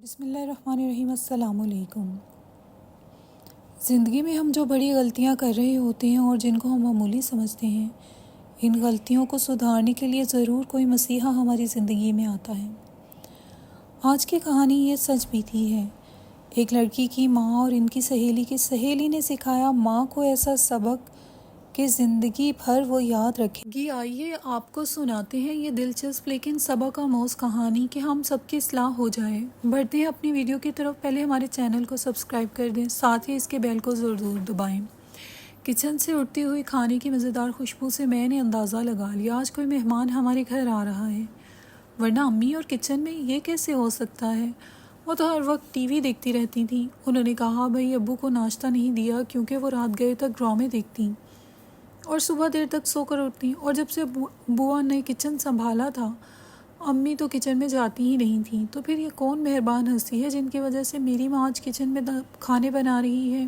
بسم اللہ الرحمن الرحیم۔ السلام علیکم۔ زندگی میں ہم جو بڑی غلطیاں کر رہے ہوتے ہیں اور جن کو ہم معمولی سمجھتے ہیں، ان غلطیوں کو سدھارنے کے لیے ضرور کوئی مسیحا ہماری زندگی میں آتا ہے۔ آج کی کہانی یہ سچ بیتی ہے۔ ایک لڑکی کی ماں اور ان کی سہیلی نے سکھایا ماں کو ایسا سبق کہ زندگی بھر وہ یاد رکھے گی۔ آئیے آپ کو سناتے ہیں یہ دلچسپ لیکن سبق آموز کہانی کہ ہم سب کی اصلاح ہو جائے۔ بڑھتے ہیں اپنی ویڈیو کی طرف۔ پہلے ہمارے چینل کو سبسکرائب کر دیں، ساتھ ہی اس کے بیل کو ضرور دبائیں۔ کچن سے اٹھتی ہوئی کھانے کی مزیدار خوشبو سے میں نے اندازہ لگا لیا آج کوئی مہمان ہمارے گھر آ رہا ہے، ورنہ امی اور کچن میں یہ کیسے ہو سکتا ہے؟ وہ تو ہر وقت ٹی وی دیکھتی رہتی تھیں۔ انہوں نے کہا بھائی ابو کو ناشتہ نہیں دیا کیونکہ وہ رات گئے تک ڈرامے دیکھتی اور صبح دیر تک سو کر اٹھتی، اور جب سے بوا نے کچن سنبھالا تھا امی تو کچن میں جاتی ہی نہیں تھیں۔ تو پھر یہ کون مہربان ہستی ہے جن کی وجہ سے میری ماں آج کچن میں کھانے بنا رہی ہے؟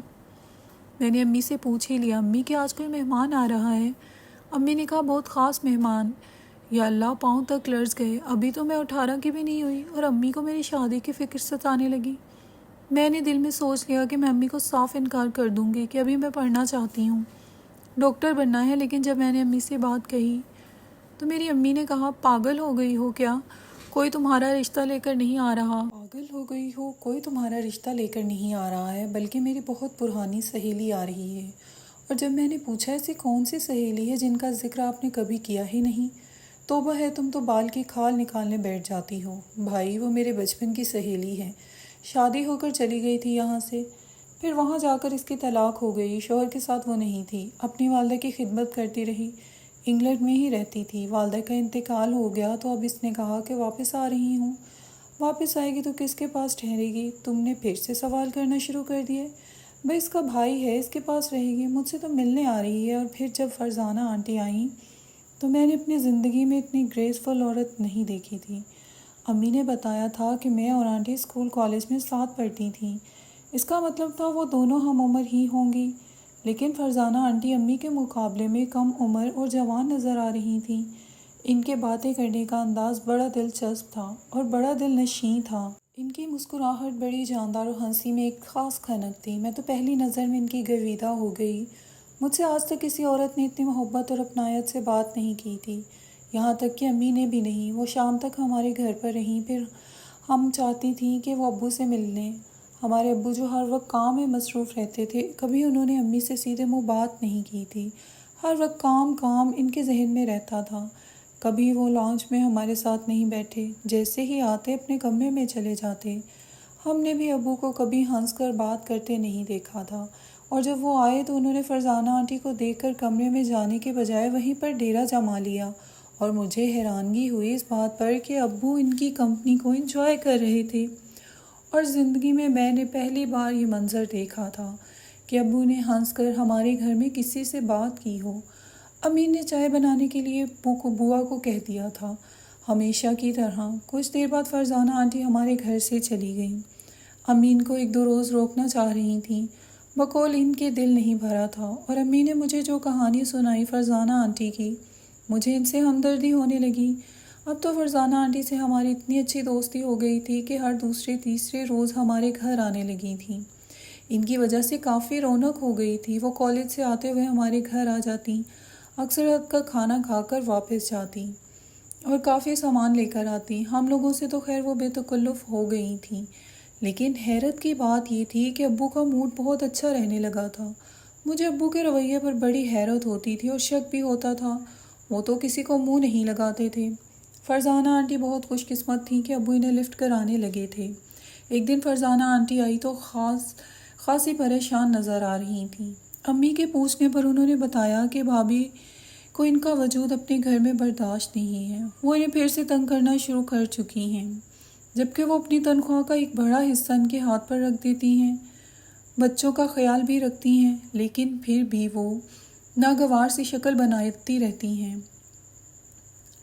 میں نے امی سے پوچھ ہی لیا امی کہ آج کوئی مہمان آ رہا ہے؟ امی نے کہا بہت خاص مہمان۔ یا اللہ، پاؤں تک لرز گئے۔ ابھی تو میں 18 کی بھی نہیں ہوئی اور امی کو میری شادی کی فکر ستانے لگی۔ میں نے دل میں سوچ لیا کہ میں امی کو صاف انکار کر دوں گی کہ ابھی میں پڑھنا چاہتی ہوں، ڈاکٹر بننا ہے۔ لیکن جب میں نے امی سے بات کہی تو میری امی نے کہا پاگل ہو گئی ہو کیا؟ کوئی تمہارا رشتہ لے کر نہیں آ رہا۔ پاگل ہو گئی ہو، کوئی تمہارا رشتہ لے کر نہیں آ رہا ہے، بلکہ میری بہت پرانی سہیلی آ رہی ہے۔ اور جب میں نے پوچھا ایسی کون سی سہیلی ہے جن کا ذکر آپ نے کبھی کیا ہی نہیں؟ توبہ ہے، تم تو بال کی کھال نکالنے بیٹھ جاتی ہو۔ بھائی وہ میرے بچپن کی سہیلی ہے، شادی ہو کر چلی گئی تھی یہاں سے، پھر وہاں جا کر اس کی طلاق ہو گئی، شوہر کے ساتھ وہ نہیں تھی، اپنی والدہ کی خدمت کرتی رہی، انگلینڈ میں ہی رہتی تھی۔ والدہ کا انتقال ہو گیا تو اب اس نے کہا کہ واپس آ رہی ہوں۔ واپس آئے گی تو کس کے پاس ٹھہرے گی؟ تم نے پھر سے سوال کرنا شروع کر دیے۔ بھائی اس کا بھائی ہے، اس کے پاس رہے گی، مجھ سے تو ملنے آ رہی ہے۔ اور پھر جب فرزانہ آنٹی آئیں تو میں نے اپنی زندگی میں اتنی گریسفل عورت نہیں دیکھی تھی۔ امی نے بتایا تھا کہ میں اور آنٹی اسکول کالج میں ساتھ پڑھتی تھیں، اس کا مطلب تھا وہ دونوں ہم عمر ہی ہوں گی۔ لیکن فرزانہ آنٹی امی کے مقابلے میں کم عمر اور جوان نظر آ رہی تھیں۔ ان کے باتیں کرنے کا انداز بڑا دلچسپ تھا اور بڑا دل نشیں تھا۔ ان کی مسکراہٹ بڑی جاندار اور ہنسی میں ایک خاص کھنک تھی۔ میں تو پہلی نظر میں ان کی گرویدہ ہو گئی۔ مجھ سے آج تک کسی عورت نے اتنی محبت اور اپنائیت سے بات نہیں کی تھی، یہاں تک کہ امی نے بھی نہیں۔ وہ شام تک ہمارے گھر پر رہیں، پھر ہم چاہتی تھیں کہ وہ ابو سے مل لیں۔ ہمارے ابو جو ہر وقت کام میں مصروف رہتے تھے، کبھی انہوں نے امی سے سیدھے منہ بات نہیں کی تھی، ہر وقت کام کام ان کے ذہن میں رہتا تھا۔ کبھی وہ لانچ میں ہمارے ساتھ نہیں بیٹھے، جیسے ہی آتے اپنے کمرے میں چلے جاتے۔ ہم نے بھی ابو کو کبھی ہنس کر بات کرتے نہیں دیکھا تھا، اور جب وہ آئے تو انہوں نے فرزانہ آنٹی کو دیکھ کر کمرے میں جانے کے بجائے وہیں پر ڈیرا جما لیا، اور مجھے حیرانگی ہوئی اس بات پر کہ ابو ان کی کمپنی کو انجوائے کر رہے تھے۔ اور زندگی میں نے پہلی بار یہ منظر دیکھا تھا کہ ابو نے ہنس کر ہمارے گھر میں کسی سے بات کی ہو۔ امی نے چائے بنانے کے لیے بوا کو کہہ دیا تھا، ہمیشہ کی طرح۔ کچھ دیر بعد فرزانہ آنٹی ہمارے گھر سے چلی گئیں۔ امی ان کو 1-2 روز روکنا چاہ رہی تھیں، بقول ان کے دل نہیں بھرا تھا۔ اور امی نے مجھے جو کہانی سنائی فرزانہ آنٹی کی، مجھے ان سے ہمدردی ہونے لگی۔ اب تو فرزانہ آنٹی سے ہماری اتنی اچھی دوستی ہو گئی تھی کہ ہر دوسرے تیسرے روز ہمارے گھر آنے لگی تھیں۔ ان کی وجہ سے کافی رونق ہو گئی تھی۔ وہ کالج سے آتے ہوئے ہمارے گھر آ جاتی، اکثر رات کا کھانا کھا کر واپس جاتی اور کافی سامان لے کر آتی۔ ہم لوگوں سے تو خیر وہ بے تکلف ہو گئی تھیں، لیکن حیرت کی بات یہ تھی کہ ابو کا موڈ بہت اچھا رہنے لگا تھا۔ مجھے ابو کے رویے پر بڑی حیرت ہوتی تھی اور شک بھی ہوتا تھا، وہ تو کسی کو منہ نہیں لگاتے تھے۔ فرزانہ آنٹی بہت خوش قسمت تھیں کہ ابو انہیں لفٹ کرانے لگے تھے۔ ایک دن فرزانہ آنٹی آئی تو خاصی پریشان نظر آ رہی تھیں۔ امی کے پوچھنے پر انہوں نے بتایا کہ بھابھی کو ان کا وجود اپنے گھر میں برداشت نہیں ہے، وہ انہیں پھر سے تنگ کرنا شروع کر چکی ہیں، جبکہ وہ اپنی تنخواہ کا ایک بڑا حصہ ان کے ہاتھ پر رکھ دیتی ہیں، بچوں کا خیال بھی رکھتی ہیں، لیکن پھر بھی وہ ناگوار سی شکل بناتی رہتی ہیں۔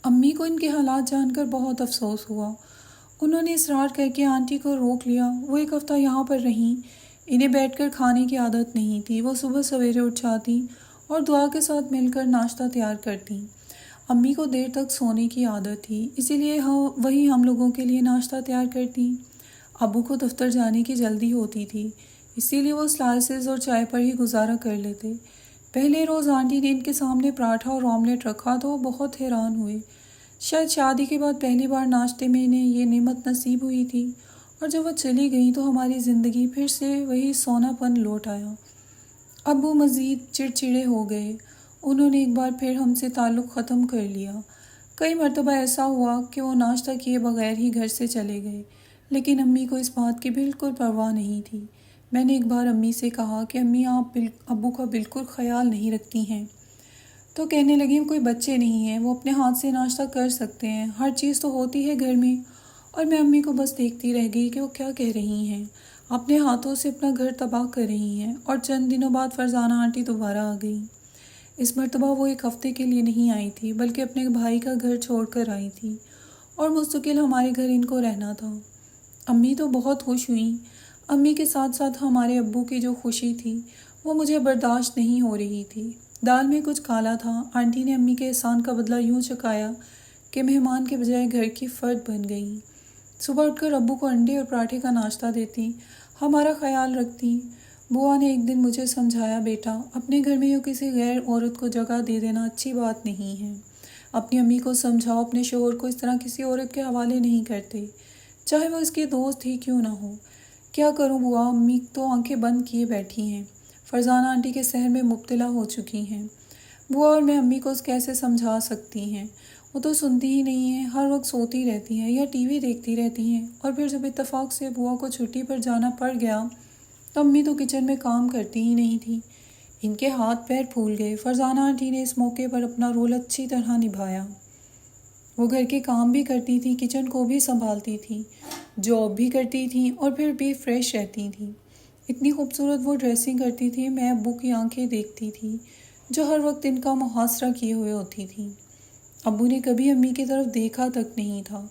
امی کو ان کے حالات جان کر بہت افسوس ہوا۔ انہوں نے اصرار کر کے آنٹی کو روک لیا۔ وہ 1 ہفتہ یہاں پر رہیں۔ انہیں بیٹھ کر کھانے کی عادت نہیں تھی۔ وہ صبح سویرے اٹھ جاتی اور دعا کے ساتھ مل کر ناشتہ تیار کرتی۔ امی کو دیر تک سونے کی عادت تھی، اسی لیے وہی ہم لوگوں کے لیے ناشتہ تیار کرتی۔ ابو کو دفتر جانے کی جلدی ہوتی تھی، اسی لیے وہ سلائسز اور چائے پر ہی گزارا کر لیتے۔ پہلے روز آنٹی نے ان کے سامنے پراٹھا اور آملیٹ رکھا تو وہ بہت حیران ہوئے۔ شاید شادی کے بعد پہلی بار ناشتے میں انہیں یہ نعمت نصیب ہوئی تھی، اور جب وہ چلی گئیں تو ہماری زندگی پھر سے وہی سونا پن لوٹ آیا۔ ابو مزید چڑچڑے ہو گئے۔ انہوں نے ایک بار پھر ہم سے تعلق ختم کر لیا۔ کئی مرتبہ ایسا ہوا کہ وہ ناشتہ کیے بغیر ہی گھر سے چلے گئے، لیکن امی کو اس بات کی بالکل پرواہ نہیں تھی۔ میں نے ایک بار امی سے کہا کہ امی آپ ابو کا بالکل خیال نہیں رکھتی ہیں، تو کہنے لگی کوئی بچے نہیں ہیں، وہ اپنے ہاتھ سے ناشتہ کر سکتے ہیں، ہر چیز تو ہوتی ہے گھر میں۔ اور میں امی کو بس دیکھتی رہ گئی کہ وہ کیا کہہ رہی ہیں، اپنے ہاتھوں سے اپنا گھر تباہ کر رہی ہیں۔ اور چند دنوں بعد فرزانہ آنٹی دوبارہ آ گئی۔ اس مرتبہ وہ ایک ہفتے کے لیے نہیں آئی تھی، بلکہ اپنے بھائی کا گھر چھوڑ کر آئی تھی، اور مستقل ہمارے گھر ان کو رہنا تھا۔ امی تو بہت خوش ہوئیں۔ امی کے ساتھ ساتھ ہمارے ابو کی جو خوشی تھی وہ مجھے برداشت نہیں ہو رہی تھی۔ دال میں کچھ کالا تھا۔ آنٹی نے امی کے احسان کا بدلہ یوں چکایا کہ مہمان کے بجائے گھر کی فرد بن گئیں۔ صبح اٹھ کر ابو کو انڈے اور پراٹھے کا ناشتہ دیتی، ہمارا خیال رکھتی۔ بوا نے ایک دن مجھے سمجھایا، بیٹا اپنے گھر میں یوں کسی غیر عورت کو جگہ دے دینا اچھی بات نہیں ہے۔ اپنی امی کو سمجھاؤ، اپنے شوہر کو اس طرح کسی عورت کے حوالے نہیں کرتے، چاہے وہ اس کی دوست ہی کیوں نہ ہو۔ کیا کروں بوا، امی تو آنکھیں بند کیے بیٹھی ہیں، فرزانہ آنٹی کے سحر میں مبتلا ہو چکی ہیں۔ بوا اور میں امی کو کیسے سمجھا سکتی ہیں، وہ تو سنتی ہی نہیں ہیں، ہر وقت سوتی رہتی ہیں یا ٹی وی دیکھتی رہتی ہیں۔ اور پھر جب اتفاق سے بوا کو چھٹی پر جانا پڑ گیا تو امی تو کچن میں کام کرتی ہی نہیں تھی۔ ان کے ہاتھ پیر پھول گئے۔ فرزانہ آنٹی نے اس موقع پر اپنا رول اچھی طرح نبھایا۔ وہ گھر کے کام بھی کرتی تھی، کچن کو بھی سنبھالتی تھی، جاب بھی کرتی تھیں اور پھر بھی فریش رہتی تھیں۔ اتنی خوبصورت وہ ڈریسنگ کرتی تھی، میں ابو کی آنکھیں دیکھتی تھی جو ہر وقت ان کا محاصرہ کیے ہوئے ہوتی تھیں۔ ابو نے کبھی امی کی طرف دیکھا تک نہیں تھا،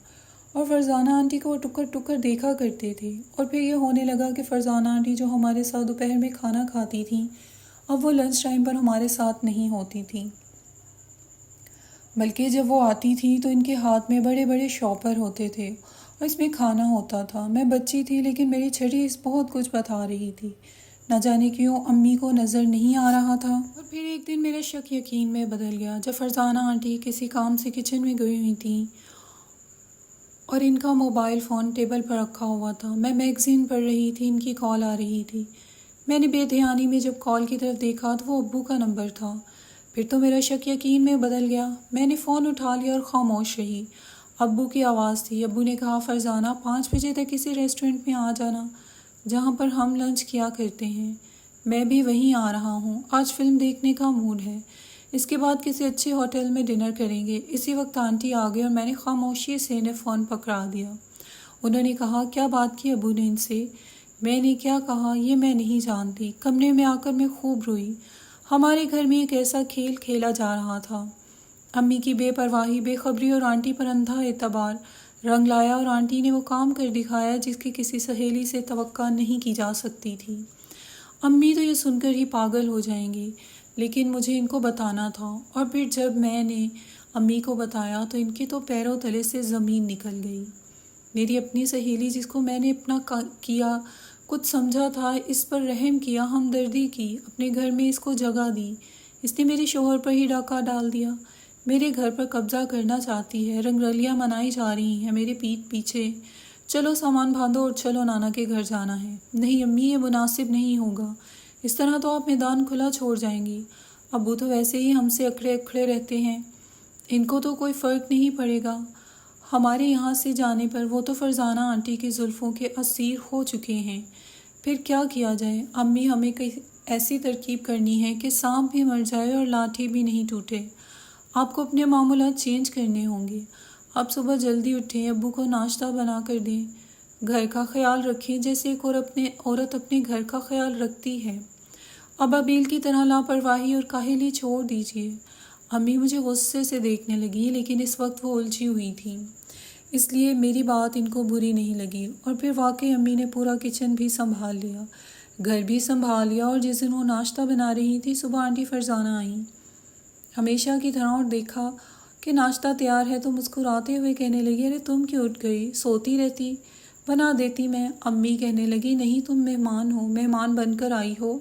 اور فرزانہ آنٹی کو وہ ٹکر ٹکر دیکھا کرتے تھے۔ اور پھر یہ ہونے لگا کہ فرزانہ آنٹی جو ہمارے ساتھ دوپہر میں کھانا کھاتی تھیں، اب وہ لنچ ٹائم پر ہمارے ساتھ نہیں ہوتی تھیں، بلکہ جب وہ آتی تھی تو ان کے ہاتھ میں بڑے بڑے شاپر ہوتے تھے اور اس میں کھانا ہوتا تھا۔ میں بچی تھی لیکن میری چھٹی اس بہت کچھ بتا رہی تھی، نہ جانے کیوں امی کو نظر نہیں آ رہا تھا۔ اور پھر ایک دن میرا شک یقین میں بدل گیا جب فرزانہ آنٹی کسی کام سے کچن میں گئی ہوئی تھیں اور ان کا موبائل فون ٹیبل پر رکھا ہوا تھا۔ میں میگزین پڑھ رہی تھی، ان کی کال آ رہی تھی۔ میں نے بے دھیانی میں جب کال کی طرف دیکھا تو وہ ابو کا نمبر تھا۔ پھر تو میرا شک یقین میں بدل گیا۔ میں نے فون اٹھا لیا اور خاموش رہی۔ ابو کی آواز تھی۔ ابو نے کہا، فرزانہ 5 بجے تک کسی ریسٹورنٹ میں آ جانا جہاں پر ہم لنچ کیا کرتے ہیں، میں بھی وہیں آ رہا ہوں، آج فلم دیکھنے کا موڈ ہے، اس کے بعد کسی اچھے ہوٹل میں ڈنر کریں گے۔ اسی وقت آنٹی آ گئی اور میں نے خاموشی سے انہیں فون پکڑا دیا۔ انہوں نے کہا، کیا بات کی ابو نے ان سے؟ میں نے کیا کہا یہ میں نہیں جانتی۔ کمرے میں آ کر میں خوب روئی۔ ہمارے گھر میں ایک ایسا کھیل کھیلا جا رہا تھا، امی کی بے پرواہی، بے خبری اور آنٹی پر اندھا اعتبار رنگ لایا، اور آنٹی نے وہ کام کر دکھایا جس کی کسی سہیلی سے توقع نہیں کی جا سکتی تھی۔ امی تو یہ سن کر ہی پاگل ہو جائیں گی، لیکن مجھے ان کو بتانا تھا۔ اور پھر جب میں نے امی کو بتایا تو ان کے تو پیروں تلے سے زمین نکل گئی۔ میری اپنی سہیلی جس کو میں نے اپنا کیا کچھ سمجھا تھا، اس پر رحم کیا، ہمدردی کی، اپنے گھر میں اس کو جگہ دی، اس نے میرے شوہر پر ہی ڈاکہ ڈال دیا، میرے گھر پر قبضہ کرنا چاہتی ہے، رنگ رلیاں منائی جا رہی ہیں میرے پیٹھ پیچھے، چلو سامان باندھو اور چلو نانا کے گھر جانا ہے۔ نہیں امی، یہ مناسب نہیں ہوگا، اس طرح تو آپ میدان کھلا چھوڑ جائیں گی۔ ابو تو ویسے ہی ہم سے اکڑے اکھڑے رہتے ہیں، ان کو تو کوئی فرق نہیں پڑے گا ہمارے یہاں سے جانے پر، وہ تو فرزانہ آنٹی کی زلفوں کے اسیر ہو چکے ہیں۔ پھر کیا کیا جائے امی؟ ہمیں ایسی ترکیب کرنی ہے کہ سانپ بھی مر جائے اور لاٹھی بھی نہیں ٹوٹے۔ آپ کو اپنے معمولات چینج کرنے ہوں گے۔ آپ صبح جلدی اٹھیں، ابو کو ناشتہ بنا کر دیں، گھر کا خیال رکھیں جیسے ایک عورت اپنے گھر کا خیال رکھتی ہے۔ ابابیل کی طرح لاپرواہی اور کاہلی چھوڑ دیجیے۔ امی مجھے غصے سے دیکھنے لگی، لیکن اس وقت وہ الجھی ہوئی تھیں، اس لیے میری بات ان کو بری نہیں لگی۔ اور پھر واقعی امی نے پورا کچن بھی سنبھال لیا، گھر بھی سنبھال لیا، اور جس دن وہ ناشتہ بنا رہی تھی صبح آنٹی فرزانہ آئیں ہمیشہ کی طرح، اور دیکھا کہ ناشتہ تیار ہے تو مسکراتے ہوئے کہنے لگی، ارے تم کیوں اٹھ گئی؟ سوتی رہتی، بنا دیتی میں۔ امی کہنے لگی نہیں تم مہمان ہو، مہمان بن کر آئی ہو،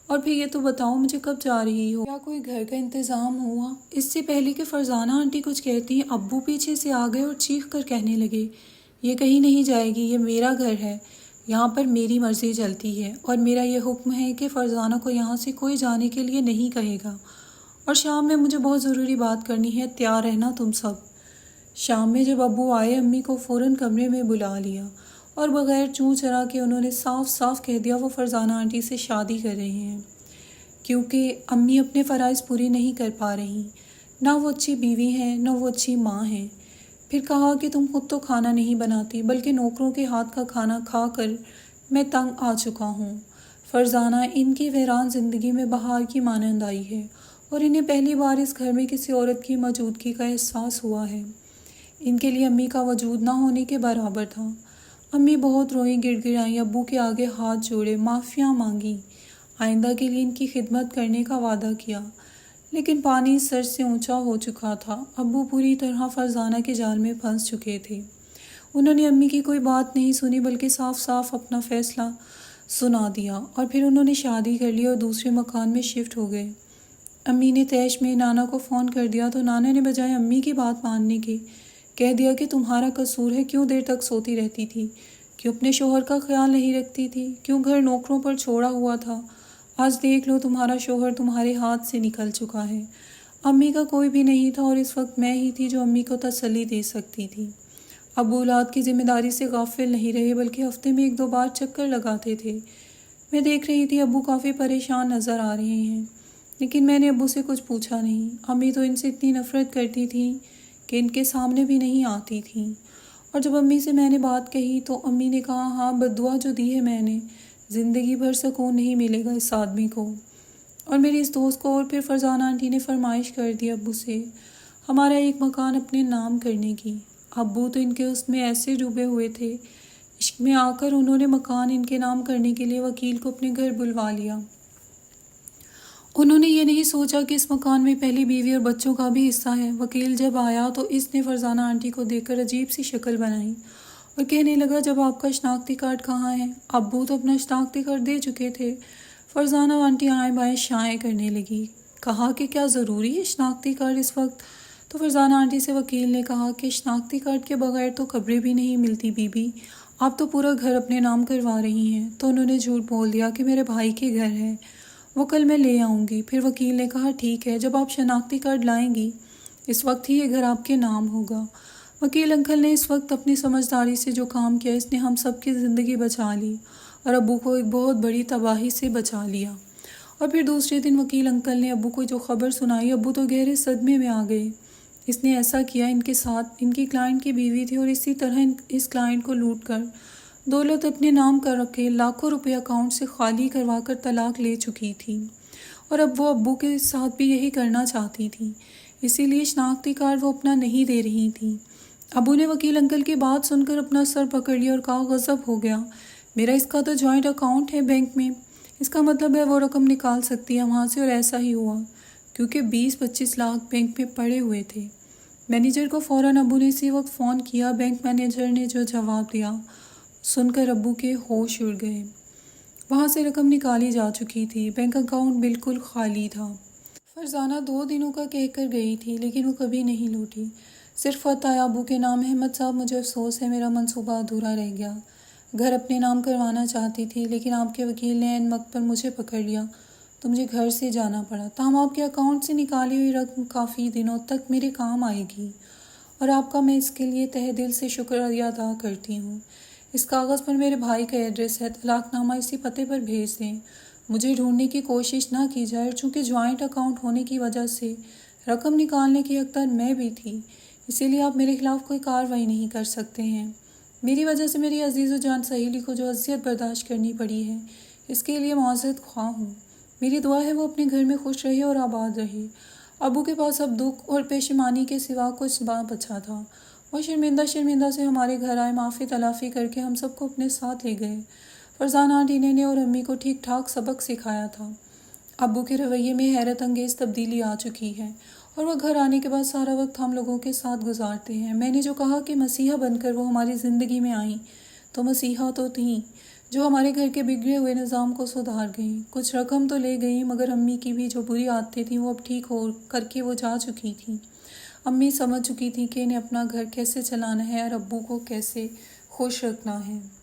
اور پھر یہ تو بتاؤ مجھے کب جا رہی ہو؟ کیا کوئی گھر کا انتظام ہوا؟ اس سے پہلے کہ فرزانہ آنٹی کچھ کہتی ہیں ابو پیچھے سے آ گئے اور چیخ کر کہنے لگے یہ کہیں نہیں جائے گی، یہ میرا گھر ہے، یہاں پر میری مرضی چلتی ہے اور میرا یہ حکم ہے کہ فرزانہ کو یہاں سے کوئی جانے کے لیے نہیں کہے گا، اور شام میں مجھے بہت ضروری بات کرنی ہے، تیار رہنا تم سب۔ شام میں جب ابو آئے امی کو فوراً کمرے میں بلا لیا اور بغیر چوں چرا کے انہوں نے صاف صاف کہہ دیا وہ فرزانہ آنٹی سے شادی کر رہے ہیں، کیونکہ امی اپنے فرائض پوری نہیں کر پا رہی، نہ وہ اچھی بیوی ہیں نہ وہ اچھی ماں ہیں۔ پھر کہا کہ تم خود تو کھانا نہیں بناتی بلکہ نوکروں کے ہاتھ کا کھانا کھا کر میں تنگ آ چکا ہوں۔ فرزانہ ان کی ویران زندگی میں بہار کی مانند آئی ہے اور انہیں پہلی بار اس گھر میں کسی عورت کی موجودگی کا احساس ہوا ہے۔ ان کے لیے امی کا وجود نہ ہونے کے برابر تھا۔ امی بہت روئیں، گڑ گڑائیں، ابو کے آگے ہاتھ جوڑے، معافیاں مانگیں، آئندہ کے لیے ان کی خدمت کرنے کا وعدہ کیا، لیکن پانی سر سے اونچا ہو چکا تھا۔ ابو پوری طرح فرزانہ کے جال میں پھنس چکے تھے۔ انہوں نے امی کی کوئی بات نہیں سنی بلکہ صاف صاف اپنا فیصلہ سنا دیا، اور پھر انہوں نے شادی کر لی اور دوسرے مکان میں شفٹ ہو گئے۔ امی نے تیش میں نانا کو فون کر دیا تو نانا نے بجائے امی کی بات ماننے کے کہہ دیا کہ تمہارا قصور ہے، کیوں دیر تک سوتی رہتی تھی، کیوں اپنے شوہر کا خیال نہیں رکھتی تھی، کیوں گھر نوکروں پر چھوڑا ہوا تھا، آج دیکھ لو تمہارا شوہر تمہارے ہاتھ سے نکل چکا ہے۔ امی کا کوئی بھی نہیں تھا اور اس وقت میں ہی تھی جو امی کو تسلی دے سکتی تھی۔ ابو اولاد کی ذمہ داری سے غافل نہیں رہے بلکہ ہفتے میں 1-2 بار چکر لگاتے تھے۔ میں دیکھ رہی تھی ابو کافی پریشان نظر آ رہے ہیں، لیکن میں نے ابو سے کچھ پوچھا نہیں۔ امی تو ان سے اتنی نفرت کرتی تھیں کہ ان کے سامنے بھی نہیں آتی تھیں، اور جب امی سے میں نے بات کہی تو امی نے کہا ہاں بد دعا جو دی ہے میں نے، زندگی بھر سکون نہیں ملے گا اس آدمی کو۔ اور میری اس دوست کو اور پھر فرزانہ آنٹی نے فرمائش کر دی ابو سے ہمارا ایک مکان اپنے نام کرنے کی۔ ابو تو ان کے اس میں ایسے ڈوبے ہوئے تھے، عشق میں آ کر انہوں نے مکان ان کے نام کرنے کے لیے وکیل کو اپنے گھر بلوا لیا۔ انہوں نے یہ نہیں سوچا کہ اس مکان میں پہلی بیوی اور بچوں کا بھی حصہ ہے۔ وکیل جب آیا تو اس نے فرزانہ آنٹی کو دیکھ کر عجیب سی شکل بنائی اور کہنے لگا جب آپ کا شناختی کارڈ کہاں ہے؟ ابو تو اپنا شناختی کارڈ دے چکے تھے۔ فرزانہ آنٹی آئیں بائیں شائیں کرنے لگی، کہا کہ کیا ضروری ہے شناختی کارڈ اس وقت؟ تو فرزانہ آنٹی سے وکیل نے کہا کہ شناختی کارڈ کے بغیر تو قبریں بھی نہیں ملتی بی بی، آپ تو پورا گھر اپنے نام کروا رہی ہیں۔ تو انہوں نے جھوٹ بول دیا کہ میرے بھائی کے گھر ہے، وہ کل میں لے آؤں گی۔ پھر وکیل نے کہا ٹھیک ہے، جب آپ شناختی کارڈ لائیں گی اس وقت ہی یہ گھر آپ کے نام ہوگا۔ وکیل انکل نے اس وقت اپنی سمجھداری سے جو کام کیا اس نے ہم سب کی زندگی بچا لی اور ابو کو ایک بہت بڑی تباہی سے بچا لیا۔ اور پھر دوسرے دن وکیل انکل نے ابو کو جو خبر سنائی، ابو تو گہرے صدمے میں آ گئے۔ اس نے ایسا کیا ان کے ساتھ، ان کی کلائنٹ کی بیوی تھی اور اسی طرح اس کلائنٹ کو لوٹ کر دولت اپنے نام کر رکھے لاکھوں روپے اکاؤنٹ سے خالی کروا کر طلاق لے چکی تھی، اور اب وہ ابو کے ساتھ بھی یہی کرنا چاہتی تھی، اسی لیے شناختی کارڈ وہ اپنا نہیں دے رہی تھی۔ ابو نے وکیل انکل کی بات سن کر اپنا سر پکڑ لیا اور کہا غضب ہو گیا، میرا اس کا تو جوائنٹ اکاؤنٹ ہے بینک میں، اس کا مطلب ہے وہ رقم نکال سکتی ہے وہاں سے، اور ایسا ہی ہوا کیونکہ 20-25 لاکھ بینک میں پڑے ہوئے تھے۔ مینیجر کو فوراً ابو نے اسی وقت فون کیا۔ بینک مینیجر نے جو جواب دیا سن کر ابو کے ہوش اڑ گئے۔ وہاں سے رقم نکالی جا چکی تھی، بینک اکاؤنٹ بالکل خالی تھا۔ فرزانہ 2 دنوں کا کہہ کر گئی تھی لیکن وہ کبھی نہیں لوٹی، صرف خط آیا ابو کے نام، احمد صاحب مجھے افسوس ہے میرا منصوبہ ادھورا رہ گیا، گھر اپنے نام کروانا چاہتی تھی لیکن آپ کے وکیل نے عین وقت پر مجھے پکڑ لیا تو مجھے گھر سے جانا پڑا، تاہم آپ کے اکاؤنٹ سے نکالی ہوئی رقم کافی دنوں تک میرے کام آئے گی اور آپ کا میں اس کے لیے تہہ دل سے شکریہ ادا کرتی ہوں۔ اس کاغذ پر میرے بھائی کا ایڈریس ہے، طلاق نامہ اسی پتے پر بھیج دیں، مجھے ڈھونڈنے کی کوشش نہ کی جائے، اور چونکہ جوائنٹ اکاؤنٹ ہونے کی وجہ سے رقم نکالنے کی حقدار میں بھی تھی، اسی لیے آپ میرے خلاف کوئی کارروائی نہیں کر سکتے ہیں۔ میری وجہ سے میری عزیز و جان سہیلی کو جو اذیت برداشت کرنی پڑی ہے اس کے لیے معذرت خواہ ہوں، میری دعا ہے وہ اپنے گھر میں خوش رہے اور آباد رہے۔ ابو کے پاس اب دکھ اور پشیمانی کے سوا کچھ نہ بچا تھا، وہ شرمندہ سے ہمارے گھر آئے، معافی تلافی کر کے ہم سب کو اپنے ساتھ لے گئے۔ فرزانہ آنٹی نے اور امی کو ٹھیک ٹھاک سبق سکھایا تھا۔ ابو کے رویے میں حیرت انگیز تبدیلی آ چکی ہے اور وہ گھر آنے کے بعد سارا وقت ہم لوگوں کے ساتھ گزارتے ہیں۔ میں نے جو کہا کہ مسیحا بن کر وہ ہماری زندگی میں آئیں تو مسیحا تو تھیں جو ہمارے گھر کے بگڑے ہوئے نظام کو سدھار گئیں۔ کچھ رقم تو لے گئیں، مگر امی کی بھی جو بری عادتیں تھیں وہ اب ٹھیک ہو کر کے وہ جا چکی تھیں۔ امی سمجھ چکی تھیں کہ انہیں اپنا گھر کیسے چلانا ہے اور ابو کو کیسے خوش رکھنا ہے۔